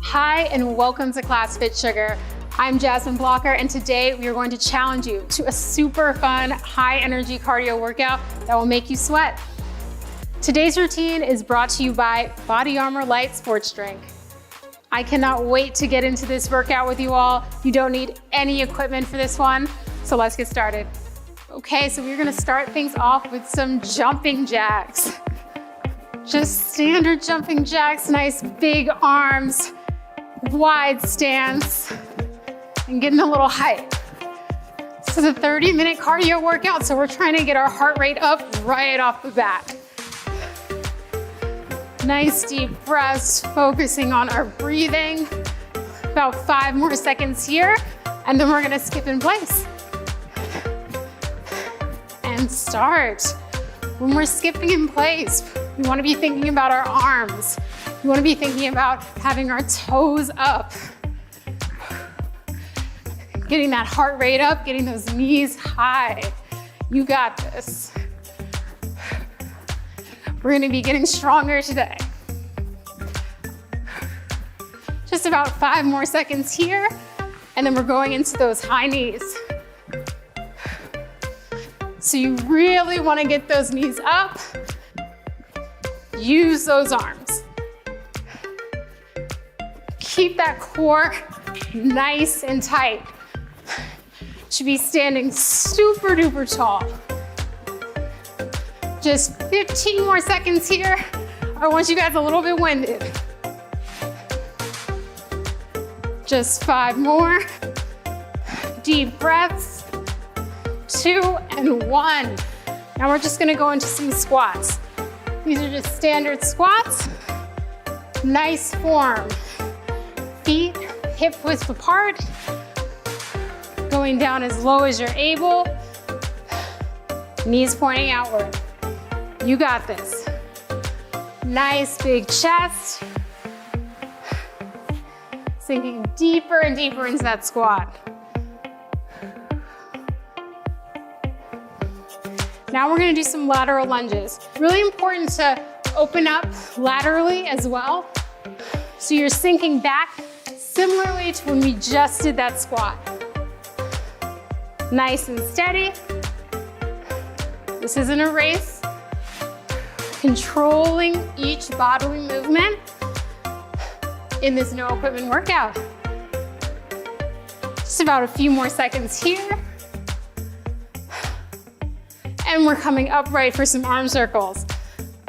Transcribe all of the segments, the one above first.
Hi, and welcome to ClassFit Sugar. I'm Jasmine Blocker, and today we are going to challenge you to a super fun, high energy cardio workout that will make you sweat. Today's routine is brought to you by Body Armor Light Sports Drink. I cannot wait to get into this workout with you all. You don't need any equipment for this one, so let's get started. Okay, so we're gonna start things off with some jumping jacks. Just standard jumping jacks, nice big arms, wide stance, and getting a little height. This is a 30-minute cardio workout, so we're trying to get our heart rate up right off the bat. Nice deep breaths, focusing on our breathing. About 5 more seconds here, and then we're gonna skip in place. And start. When we're skipping in place, we wanna be thinking about our arms. We wanna be thinking about having our toes up. Getting that heart rate up, getting those knees high. You got this. We're gonna be getting stronger today. Just about 5 more seconds here, and then we're going into those high knees. So you really wanna get those knees up. Use those arms. Keep that core nice and tight. Should be standing super duper tall. Just 15 more seconds here. I want you guys a little bit winded. Just 5 more. Deep breaths. 2 and 1. Now we're just gonna go into some squats. These are just standard squats. Nice form. Feet hip width apart. Going down as low as you're able. Knees pointing outward. You got this. Nice big chest. Sinking deeper and deeper into that squat. Now we're gonna do some lateral lunges. Really important to open up laterally as well. So you're sinking back similarly to when we just did that squat. Nice and steady. This isn't a race. Controlling each bodily movement in this no equipment workout. Just about a few more seconds here. And we're coming upright for some arm circles.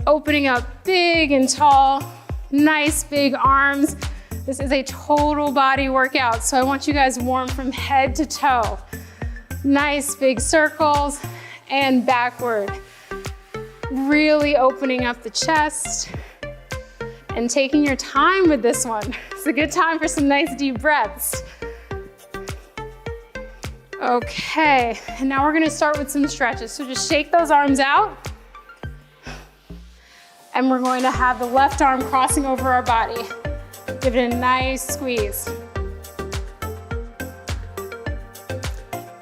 Opening up big and tall, nice big arms. This is a total body workout, so I want you guys warm from head to toe. Nice big circles and backward. Really opening up the chest and taking your time with this one. It's a good time for some nice deep breaths. Okay, and now we're gonna start with some stretches. So just shake those arms out. And we're going to have the left arm crossing over our body. Give it a nice squeeze.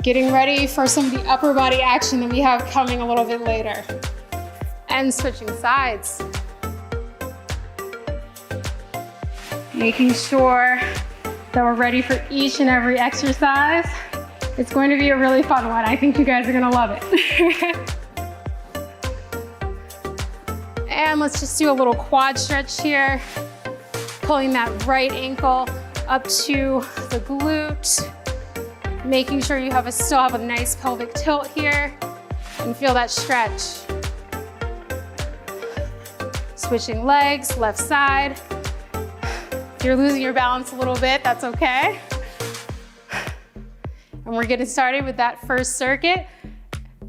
Getting ready for some of the upper body action that we have coming a little bit later. And switching sides. Making sure that we're ready for each and every exercise. It's going to be a really fun one. I think you guys are gonna love it. And let's just do a little quad stretch here. Pulling that right ankle up to the glute. Making sure you still have a nice pelvic tilt here and feel that stretch. Switching legs, left side. If you're losing your balance a little bit, that's okay. And we're getting started with that first circuit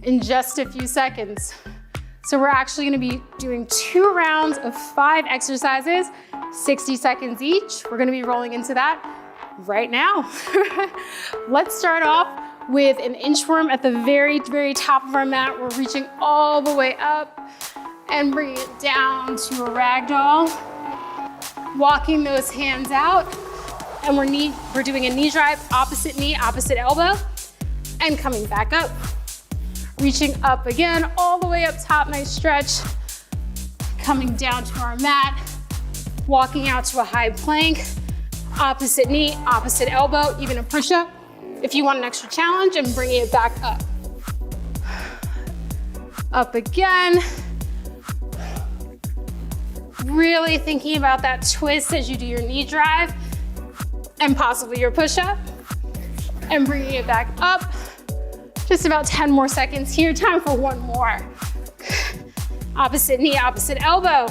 in just a few seconds. So we're actually gonna be doing 2 rounds of 5 exercises, 60 seconds each. We're gonna be rolling into that right now. Let's start off with an inchworm at the very, very top of our mat. We're reaching all the way up and bringing it down to a ragdoll. Walking those hands out, and we're doing a knee drive, opposite knee, opposite elbow, and coming back up. Reaching up again, all the way up top, nice stretch. Coming down to our mat, walking out to a high plank, Opposite knee, opposite elbow, even a push-up. If you want an extra challenge, and bringing it back up. Up again. Really thinking about that twist as you do your knee drive and possibly your push-up. And bringing it back up. Just about 10 more seconds here. Time for one more. Opposite knee, opposite elbow.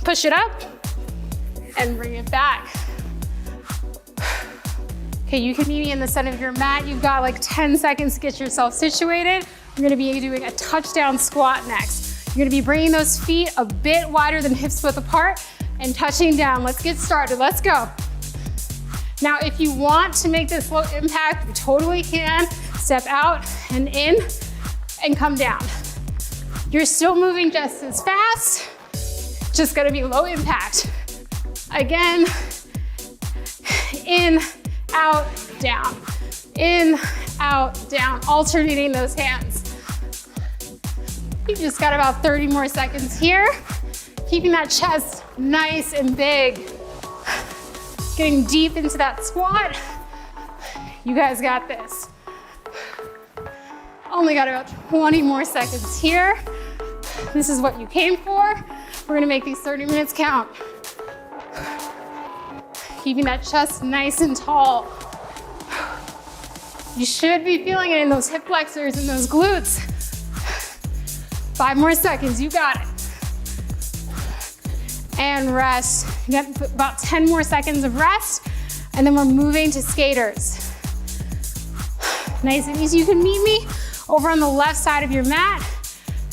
Push it up and bring it back. Okay, you can meet me in the center of your mat. You've got like 10 seconds to get yourself situated. We're gonna be doing a touchdown squat next. You're gonna be bringing those feet a bit wider than hips width apart and touching down. Let's get started, let's go. Now, if you want to make this low impact, you totally can. Step out and in and come down. You're still moving just as fast, just gonna be low impact. Again, in, out, down. In, out, down, alternating those hands. You just got about 30 more seconds here. Keeping that chest nice and big. Getting deep into that squat. You guys got this. Only got about 20 more seconds here. This is what you came for. We're gonna make these 30 minutes count. Keeping that chest nice and tall. You should be feeling it in those hip flexors and those glutes. 5 more seconds, you got it. And rest. You got about 10 more seconds of rest, and then we're moving to skaters. Nice and easy. You can meet me over on the left side of your mat,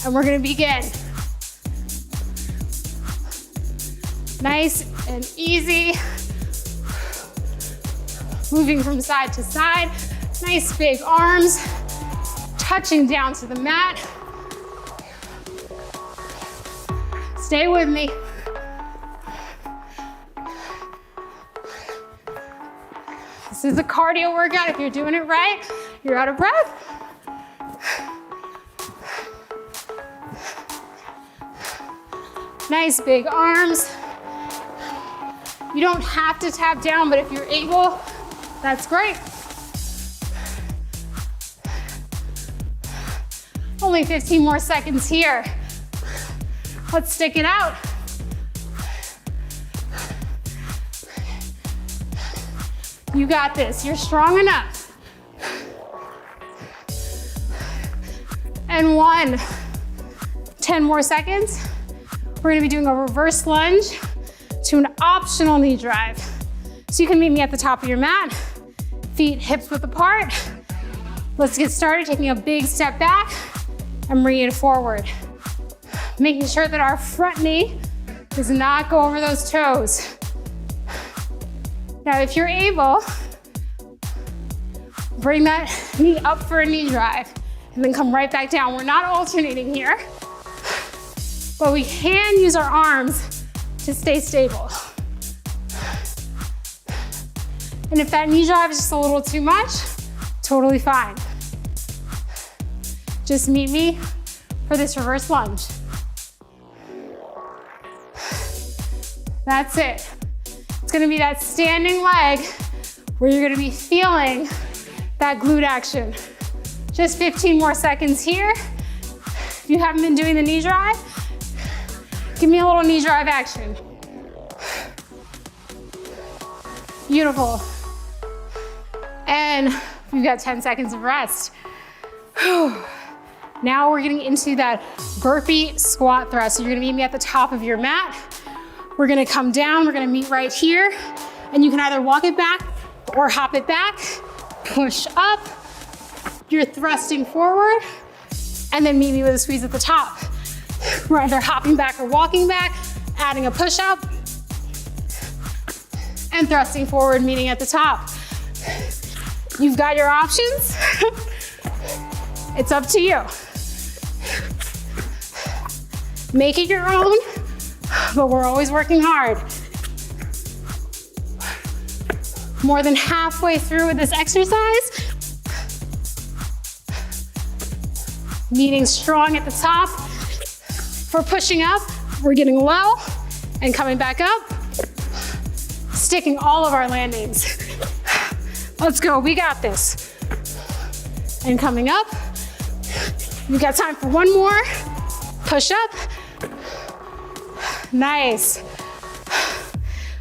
and we're gonna begin. Nice and easy. Moving from side to side. Nice big arms, touching down to the mat. Stay with me. This is a cardio workout. If you're doing it right, you're out of breath. Nice big arms. You don't have to tap down, but if you're able, that's great. Only 15 more seconds here. Let's stick it out. You got this, you're strong enough. And 10 more seconds. We're gonna be doing a reverse lunge to an optional knee drive. So you can meet me at the top of your mat, feet hips width apart. Let's get started, taking a big step back and bringing it forward. Making sure that our front knee does not go over those toes. Now, if you're able, bring that knee up for a knee drive and then come right back down. We're not alternating here, but we can use our arms to stay stable. And if that knee drive is just a little too much, totally fine. Just meet me for this reverse lunge. That's it. It's gonna be that standing leg where you're gonna be feeling that glute action. Just 15 more seconds here. If you haven't been doing the knee drive, give me a little knee drive action. Beautiful. And we've got 10 seconds of rest. Now we're getting into that burpee squat thrust. So you're gonna meet me at the top of your mat. We're gonna come down, we're gonna meet right here, and you can either walk it back or hop it back, push up, you're thrusting forward, and then meet me with a squeeze at the top. We're either hopping back or walking back, adding a push up, and thrusting forward, meeting at the top. You've got your options. It's up to you. Make it your own, but we're always working hard. More than halfway through with this exercise. Meeting strong at the top. For pushing up, we're getting low and coming back up. sticking all of our landings. Let's go, we got this. And coming up, we got time for one more. Push up. Nice.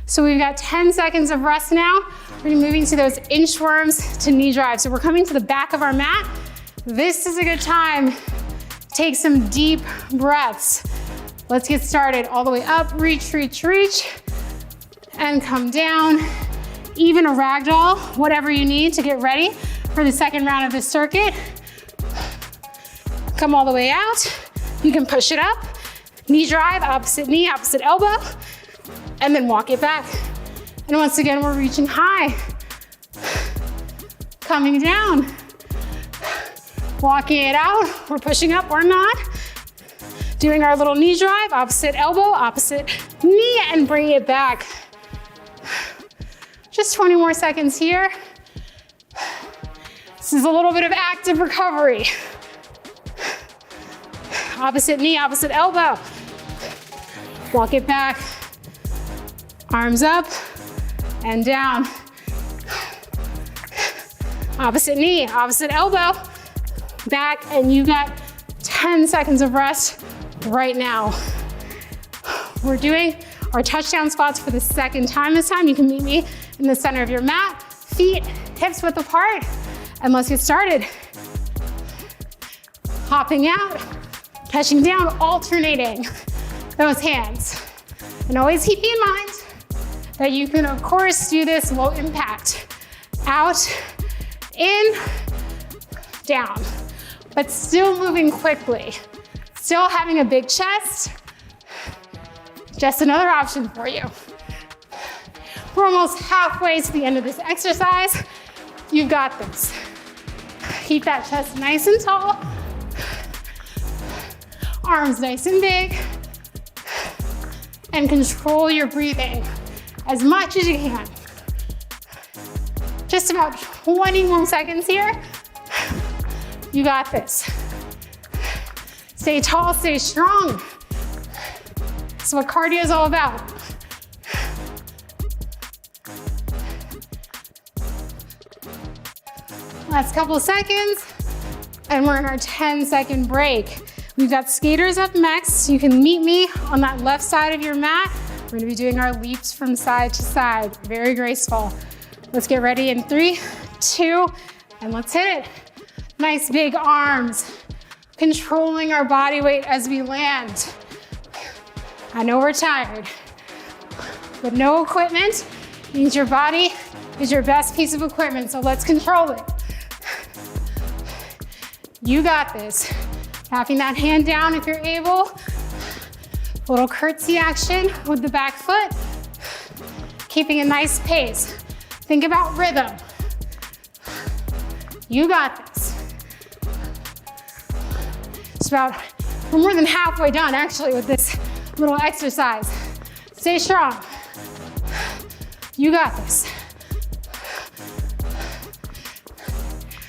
So we've got 10 seconds of rest now. We're moving to those inchworms to knee drive. So we're coming to the back of our mat. This is a good time. Take some deep breaths. Let's get started. All the way up, reach, reach, reach, and come down. Even a ragdoll, whatever you need to get ready for the second round of this circuit. Come all the way out. You can push it up, knee drive, opposite knee, opposite elbow, and then walk it back. And once again, we're reaching high. Coming down. Walking it out. We're pushing up or not. Doing our little knee drive, opposite elbow, opposite knee, and bring it back. Just 20 more seconds here. This is a little bit of active recovery. Opposite knee, opposite elbow. Walk it back. Arms up and down. Opposite knee, opposite elbow. Back, and you got 10 seconds of rest right now. We're doing our touchdown squats for the second time this time. You can meet me in the center of your mat, feet, hips width apart, and let's get started. Hopping out, touching down, alternating those hands. And always keep in mind that you can, of course, do this low impact. Out, in, down, but still moving quickly. Still having a big chest. Just another option for you. We're almost halfway to the end of this exercise. You've got this. Keep that chest nice and tall. Arms nice and big. And control your breathing as much as you can. Just about 20 more seconds here. You got this. Stay tall, stay strong. That's what cardio is all about. Last couple of seconds, and we're in our 10-second break. We've got skaters up next. You can meet me on that left side of your mat. We're gonna be doing our leaps from side to side, very graceful. Let's get ready in 3, 2, and let's hit it. Nice big arms, controlling our body weight as we land. I know we're tired, but no equipment means your body is your best piece of equipment, so let's control it. You got this. Tapping that hand down if you're able. Little curtsy action with the back foot. Keeping a nice pace. Think about rhythm. You got this. We're more than halfway done actually with this little exercise. Stay strong. You got this.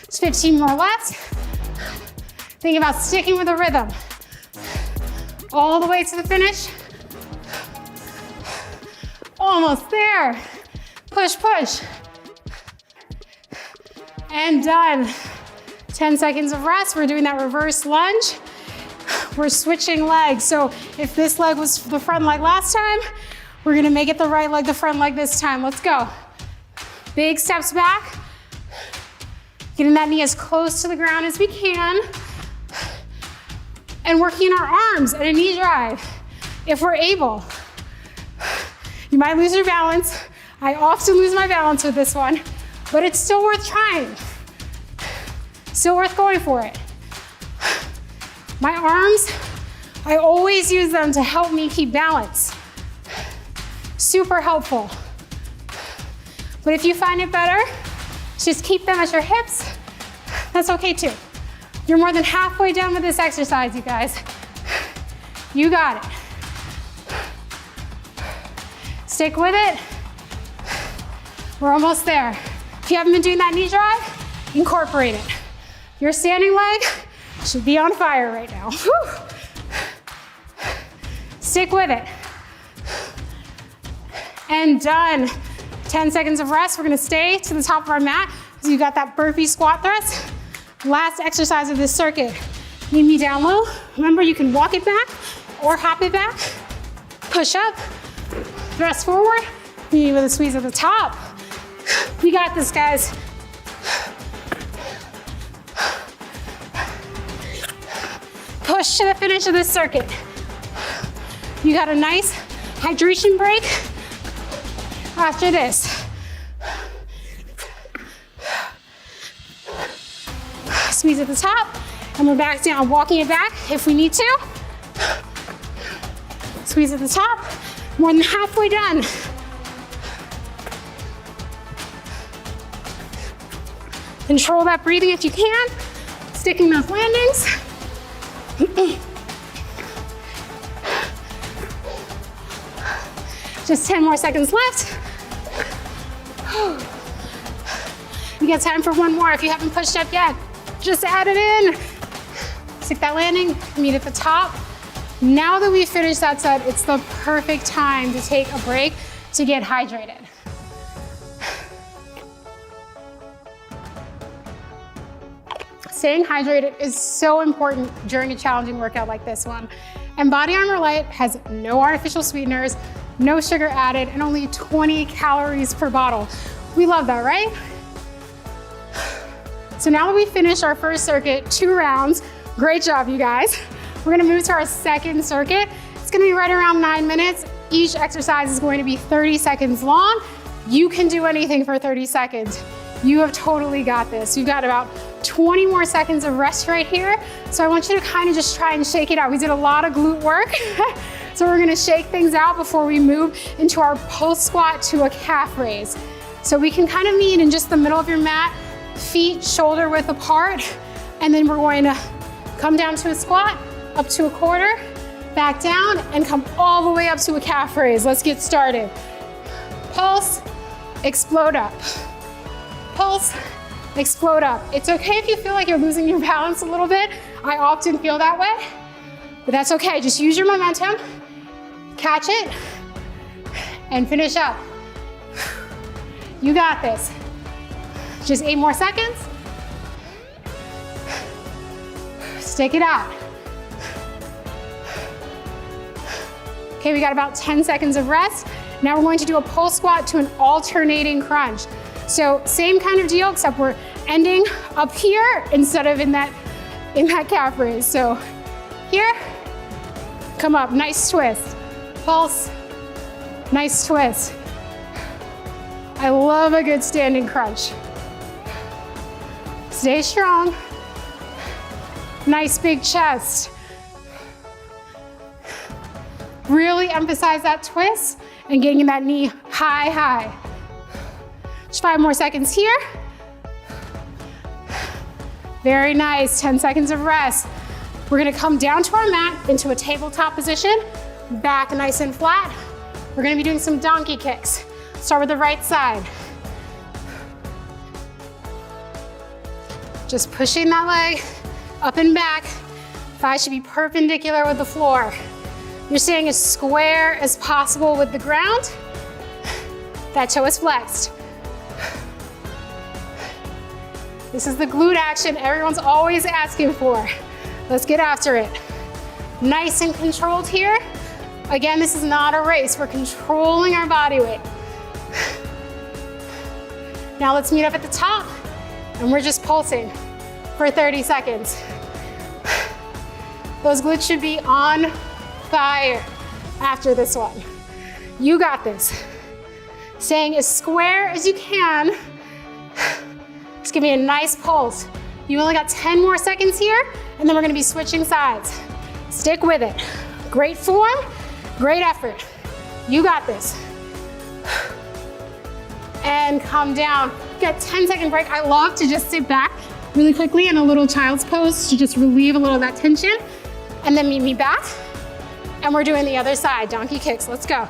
Just 15 more left. Think about sticking with the rhythm. All the way to the finish. Almost there. Push, push. And done. 10 seconds of rest. We're doing that reverse lunge. We're switching legs. So if this leg was the front leg last time, we're gonna make it the right leg, the front leg this time. Let's go. Big steps back. Getting that knee as close to the ground as we can. And working our arms at a knee drive, if we're able. You might lose your balance. I often lose my balance with this one, but it's still worth trying. Still worth going for it. My arms, I always use them to help me keep balance. Super helpful. But if you find it better, just keep them at your hips. That's okay too. You're more than halfway done with this exercise, you guys. You got it. Stick with it. We're almost there. If you haven't been doing that knee drive, incorporate it. Your standing leg should be on fire right now. Whew. Stick with it. And done. 10 seconds of rest. We're gonna stay to the top of our mat. So you got that burpee squat thrust. Last exercise of this circuit. Need me down low. Remember, you can walk it back or hop it back. Push up, thrust forward. Knee with a squeeze at the top. We got this, guys. Push to the finish of this circuit. You got a nice hydration break after this. Squeeze at the top, and we're back down, walking it back if we need to. Squeeze at the top, more than halfway done. Control that breathing if you can, sticking those landings. Just 10 more seconds left. You got time for one more if you haven't pushed up yet. Just add it in. Stick that landing, meet at the top. Now that we've finished that set, it's the perfect time to take a break to get hydrated. Staying hydrated is so important during a challenging workout like this one. And BodyArmor Lite has no artificial sweeteners, no sugar added, and only 20 calories per bottle. We love that, right? So now that we finished our first circuit, 2 rounds, great job, you guys. We're gonna move to our second circuit. It's gonna be right around 9 minutes. Each exercise is going to be 30 seconds long. You can do anything for 30 seconds. You have totally got this. You've got about 20 more seconds of rest right here. So I want you to kind of just try and shake it out. We did a lot of glute work. So we're gonna shake things out before we move into our post squat to a calf raise. So we can kind of meet in just the middle of your mat, feet shoulder width apart, and then we're going to come down to a squat, up to a quarter, back down, and come all the way up to a calf raise. Let's get started. Pulse, explode up. Pulse, explode up. It's okay if you feel like you're losing your balance a little bit. I often feel that way, but that's okay. Just use your momentum, catch it, and finish up. You got this. Just 8 more seconds. Stick it out. Okay, we got about 10 seconds of rest. Now we're going to do a pull squat to an alternating crunch. So same kind of deal, except we're ending up here instead of in that calf raise. So here, come up, nice twist. Pulse, nice twist. I love a good standing crunch. Stay strong. Nice big chest. Really emphasize that twist and getting that knee high, high. Just 5 more seconds here. Very nice, 10 seconds of rest. We're gonna come down to our mat into a tabletop position, back nice and flat. We're gonna be doing some donkey kicks. Start with the right side. Just pushing that leg up and back. Thighs should be perpendicular with the floor. You're staying as square as possible with the ground. That toe is flexed. This is the glute action everyone's always asking for. Let's get after it. Nice and controlled here. Again, this is not a race. We're controlling our body weight. Now let's meet up at the top, and we're just pulsing for 30 seconds. Those glutes should be on fire after this one. You got this. Staying as square as you can. Just give me a nice pulse. You only got 10 more seconds here, and then we're gonna be switching sides. Stick with it. Great form, great effort. You got this. And come down. Get 10-second break. I love to just sit back really quickly in a little child's pose to just relieve a little of that tension, and then meet me back. And we're doing the other side, donkey kicks. Let's go.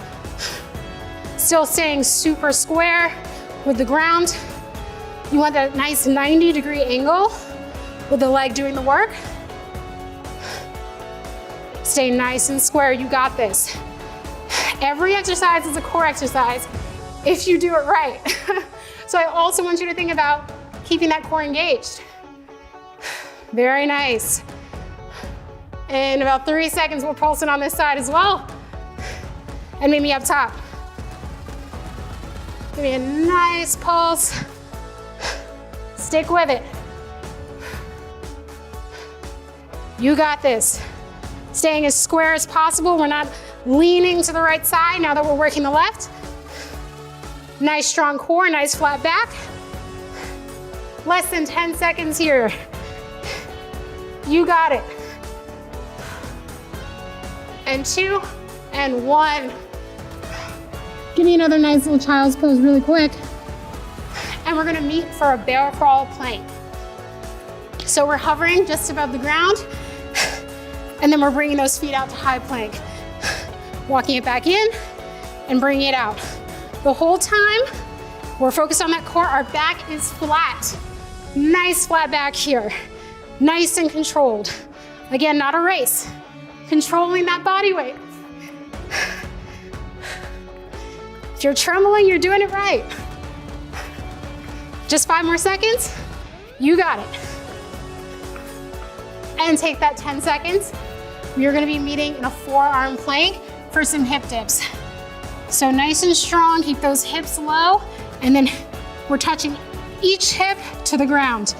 Still staying super square with the ground. You want that nice 90-degree angle with the leg doing the work. Stay nice and square, you got this. Every exercise is a core exercise. if you do it right. So I also want you to think about keeping that core engaged. Very nice. In about 3 seconds, we'll pulse it on this side as well. And maybe up top. Give me a nice pulse. Stick with it. You got this. Staying as square as possible. We're not leaning to the right side now that we're working the left. Nice strong core, nice flat back. Less than 10 seconds here. You got it. And 2, and 1. Give me another nice little child's pose really quick. And we're gonna meet for a bear crawl plank. So we're hovering just above the ground, and then we're bringing those feet out to high plank. Walking it back in and bringing it out. The whole time, we're focused on that core. Our back is flat. Nice flat back here. Nice and controlled. Again, not a race. Controlling that body weight. If you're trembling, you're doing it right. Just 5 more seconds. You got it. And take that 10 seconds. You're gonna be meeting in a forearm plank for some hip dips. So nice and strong, keep those hips low, and then we're touching each hip to the ground.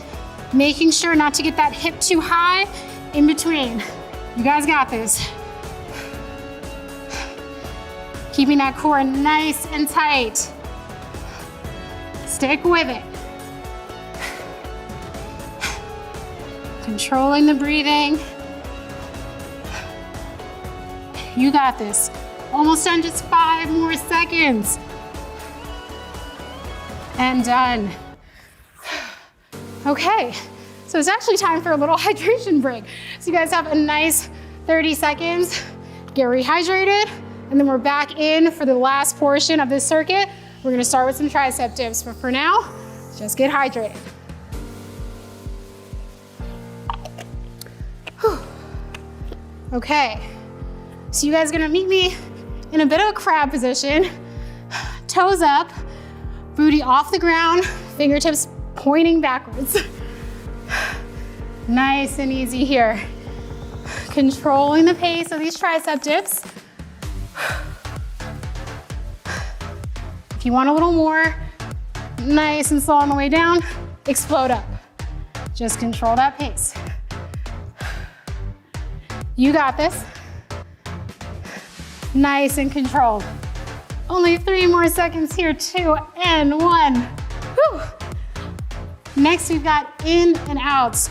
Making sure not to get that hip too high in between. You guys got this. Keeping that core nice and tight. Stick with it. Controlling the breathing. You got this. Almost done, just 5 more seconds. And done. Okay, so it's actually time for a little hydration break. So you guys have a nice 30 seconds, get rehydrated, and then we're back in for the last portion of this circuit. We're gonna start with some tricep dips, but for now, just get hydrated. Whew. Okay, so you guys are gonna meet me in a bit of a crab position, toes up, booty off the ground, fingertips pointing backwards. Nice and easy here. Controlling the pace of these tricep dips. If you want a little more, nice and slow on the way down, explode up. Just control that pace. You got this. Nice and controlled. Only 3 more seconds here, 2 and 1. Whew. Next, we've got in and outs.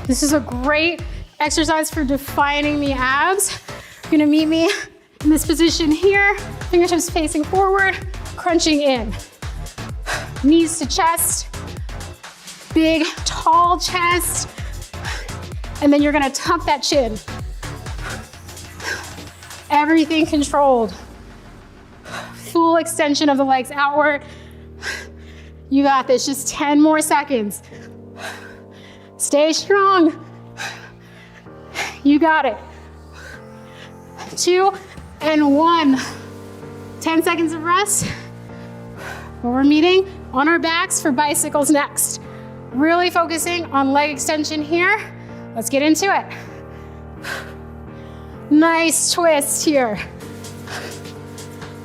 This is a great exercise for defining the abs. You're gonna meet me in this position here, fingertips facing forward, crunching in. Knees to chest, big, tall chest, and then you're gonna tuck that chin. Everything controlled. Full extension of the legs outward. You got this, just 10 more seconds. Stay strong. You got it. 2 and 1. 10 seconds of rest. But we're meeting on our backs for bicycles next. Really focusing on leg extension here. Let's get into it. Nice twist here.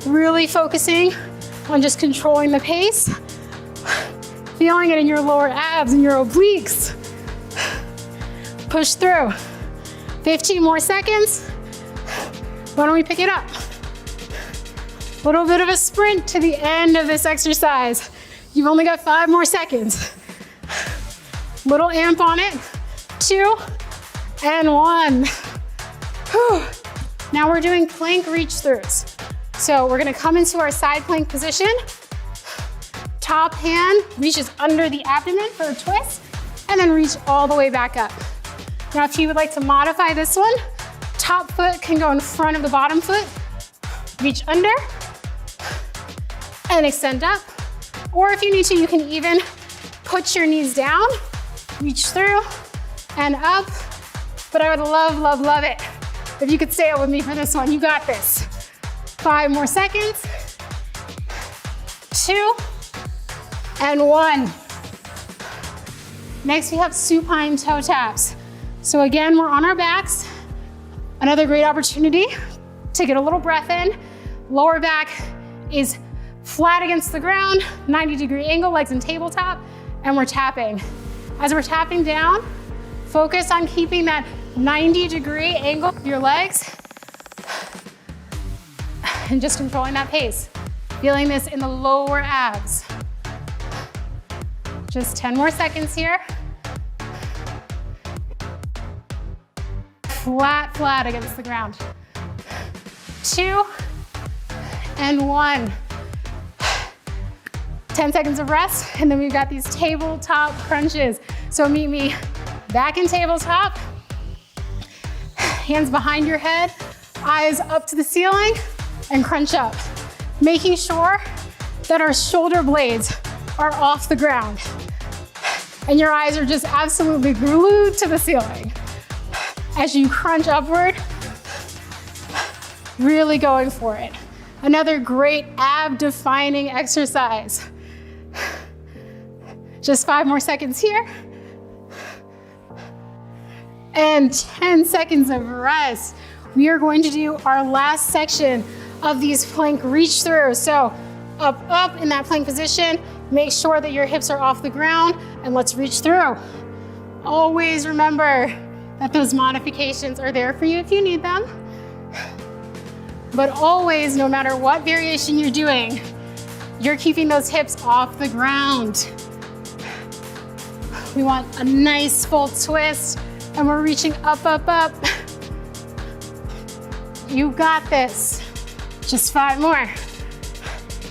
Really focusing on just controlling the pace. Feeling it in your lower abs and your obliques. Push through. 15 more seconds. Why don't we pick it up? A little bit of a sprint to the end of this exercise. You've only got 5 more seconds. Little amp on it. 2 and 1. Whew. Now we're doing plank reach throughs. So we're gonna come into our side plank position. Top hand reaches under the abdomen for a twist, and then reach all the way back up. Now, if you would like to modify this one, top foot can go in front of the bottom foot, reach under, and extend up. Or if you need to, you can even put your knees down, reach through, and up. But I would love, love, love it if you could stay up with me for this one. You got this. 5 more seconds. 2, and 1. Next, we have supine toe taps. So again, we're on our backs. Another great opportunity to get a little breath in. Lower back is flat against the ground, 90-degree angle, legs in tabletop, and we're tapping. As we're tapping down, focus on keeping that 90-degree angle with your legs and just controlling that pace. Feeling this in the lower abs. Just 10 more seconds here. Flat, flat against the ground. 2, and 1. 10 seconds of rest, and then we've got these tabletop crunches. So meet me back in tabletop, hands behind your head, eyes up to the ceiling, and crunch up. Making sure that our shoulder blades are off the ground, and your eyes are just absolutely glued to the ceiling. As you crunch upward, really going for it. Another great ab-defining exercise. Just 5 more seconds here. And 10 seconds of rest. We are going to do our last section of these plank reach throughs. So up, up in that plank position, make sure that your hips are off the ground, and let's reach through. Always remember that those modifications are there for you if you need them. But always, no matter what variation you're doing, you're keeping those hips off the ground. We want a nice full twist, and we're reaching up, up, up. You got this. Just 5 more.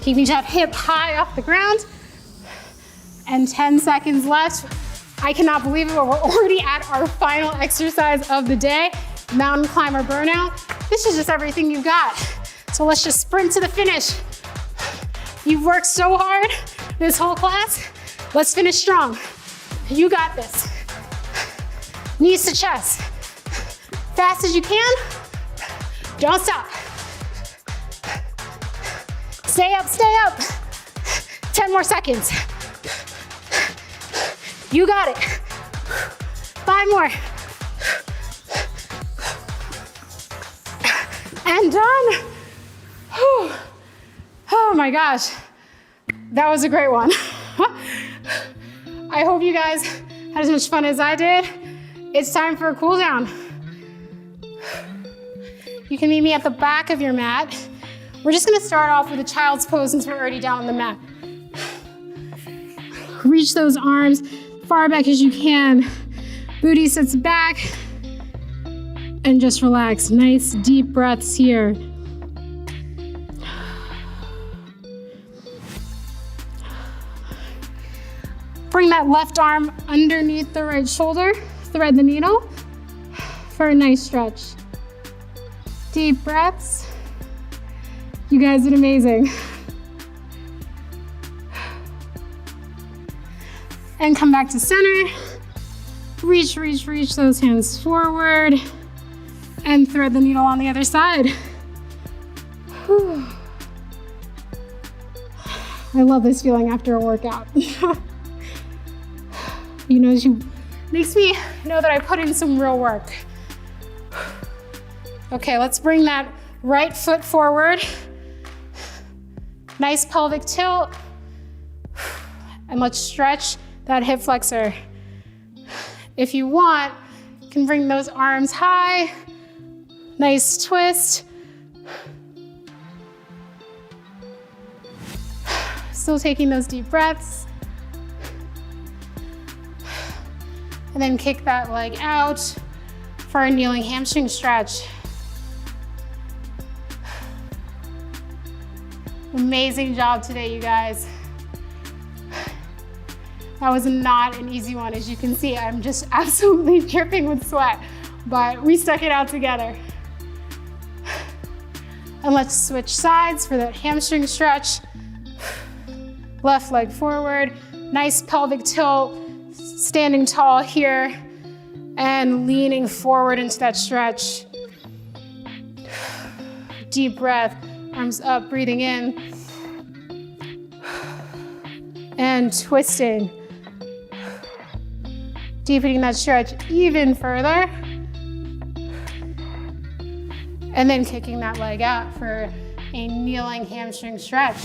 Keeping that hip high off the ground. And 10 seconds left. I cannot believe it, but we're already at our final exercise of the day, mountain climber burnout. This is just everything you've got. So let's just sprint to the finish. You've worked so hard this whole class. Let's finish strong. You got this. Knees to chest. Fast as you can. Don't stop. Stay up, stay up. 10 more seconds. You got it. 5 more. And done. Whew. Oh my gosh. That was a great one. I hope you guys had as much fun as I did. It's time for a cool down. You can meet me at the back of your mat. We're just gonna start off with a child's pose since we're already down on the mat. Reach those arms far back as you can. Booty sits back and just relax. Nice deep breaths here. Bring that left arm underneath the right shoulder. Thread the needle for a nice stretch. Deep breaths. You guys did amazing. And come back to center. Reach, reach, reach those hands forward. And thread the needle on the other side. Whew. I love this feeling after a workout. Makes me know that I put in some real work. Okay, let's bring that right foot forward. Nice pelvic tilt. And let's stretch that hip flexor. If you want, you can bring those arms high. Nice twist. Still taking those deep breaths. And then kick that leg out for a kneeling hamstring stretch. Amazing job today, you guys. That was not an easy one. As you can see, I'm just absolutely dripping with sweat, but we stuck it out together. And let's switch sides for that hamstring stretch. Left leg forward, nice pelvic tilt, standing tall here, and leaning forward into that stretch. Deep breath, arms up, breathing in. and twisting. Deepening that stretch even further. And then kicking that leg out for a kneeling hamstring stretch.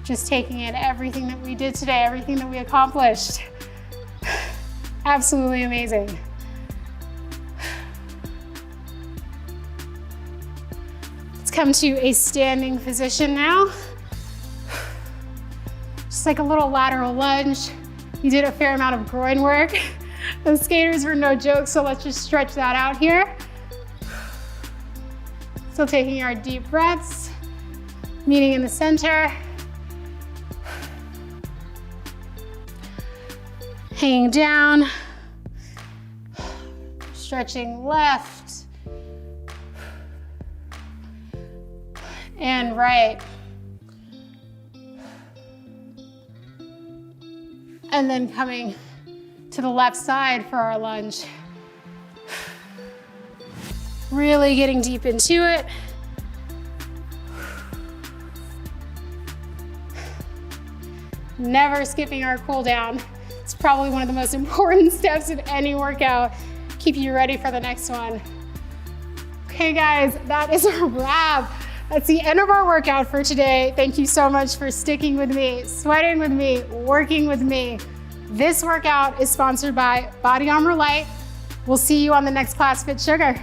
Just taking in everything that we did today, everything that we accomplished. Absolutely amazing. Let's come to a standing position now. Just like a little lateral lunge. You did a fair amount of groin work. Those skaters were no joke, so let's just stretch that out here. Still taking our deep breaths, meeting in the center. Hanging down, stretching left and right. And then coming to the left side for our lunge. Really getting deep into it. Never skipping our cool down. It's probably one of the most important steps in any workout. Keep you ready for the next one. Okay guys, that is a wrap. That's the end of our workout for today. Thank you so much for sticking with me, sweating with me, working with me. This workout is sponsored by Body Armor Light. We'll see you on the next class, Fit Sugar.